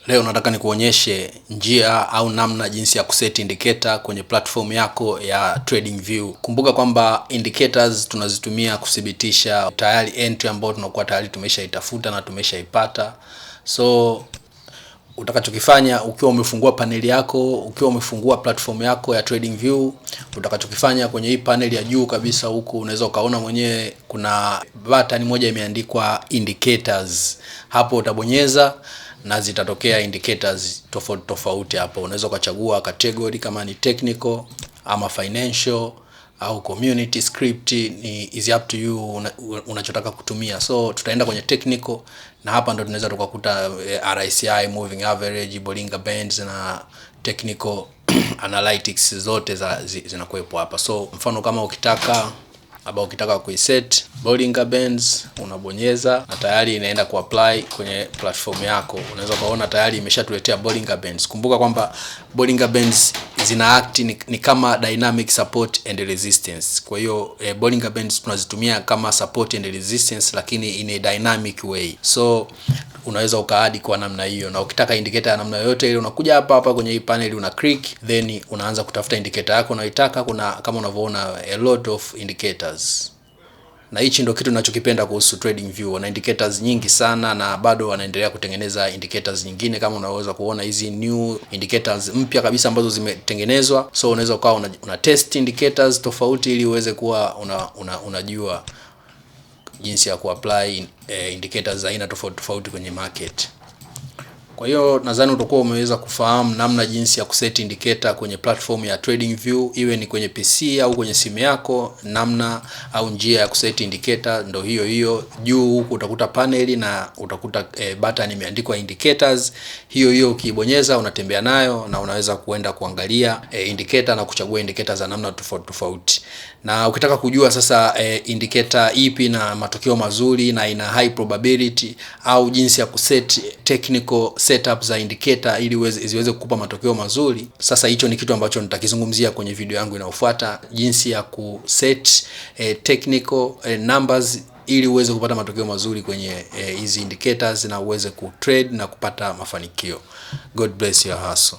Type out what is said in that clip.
Leo nataka nikuonyeshe njia au namna jinsi ya kuset indicator kwenye platform yako ya Tradingview. Kumbuka kwamba indicators tunazitumia kudhibitisha tayari entry ambayo tunakuwa tayari tumeshaitafuta na tumeshaipata. So utakachokifanya ukiwa umefungua paneli yako, ukiwa umefungua platform yako ya Tradingview, utakachokifanya kwenye hii paneli ya juu kabisa huku unaweza ukaona mwenyewe kuna button moja imeandikwa indicators. Hapo utabonyeza na zitatokea indicators tofauti hapo. Unaweza ukachagua category kama ni technical ama financial au community script, ni is up to you unachotaka kutumia. So tutaenda kwenye technical na hapa ndo tunaweza tukakuta RSI, moving average, Bollinger Bands na technical analytics zote zinakuwepo hapa. So mfano kama ukitaka kuiset Bollinger Bands unabonyeza na tayari inaenda kuapply kwenye platform yako. Unaweza kuona tayari imeshatuletea Bollinger Bands. Kumbuka kwamba Bollinger Bands zina act ni kama dynamic support and resistance. Kwa hiyo Bollinger Bands tunazitumia kama support and resistance lakini in a dynamic way. So unaweza ukaadi kwa namna hiyo, na ukitaka indicator ya namna yoyote ile unakuja hapa kwenye hii panel una click, then unaanza kutafuta indicator yako unaitaka. Kuna kama unavyoona a lot of indicators, na hichi ndio kitu ninachokipenda kuhusu Tradingview. Wana indicators nyingi sana na bado wanaendelea kutengeneza indicators nyingine. Kama unaweza kuona hizi new indicators mpya kabisa ambazo zimetengenezwa. So unaweza ukawa una test indicators tofauti ili uweze kuwa unajua jinsi ya kuapply indicators aina tofauti kwenye market. Kwa hiyo nadhani utakuwa umeweza kufahamu namna jinsi ya kuset indicator kwenye platform ya Tradingview, iwe ni kwenye PC au kwenye simu yako. Namna au njia ya kuset indicator ndio hiyo. Juu huku utakuta paneli na utakuta button imeandikwa indicators. Hiyo ukibonyeza unatembea nayo na unaweza kuenda kuangalia indicator na kuchagua indicators za namna tofauti. Na ukitaka kujua sasa indicator ipi na matokeo mazuri na ina high probability, au jinsi ya kuset technical setup za indicator ili ziweze kukupa matokeo mazuri, sasa hicho ni kitu ambacho nitakizungumzia kwenye video yangu inayofuata, jinsi ya kuset technical numbers ili uweze kupata matokeo mazuri kwenye hizi indicators na uweze kutrade na kupata mafanikio. God bless your hustle.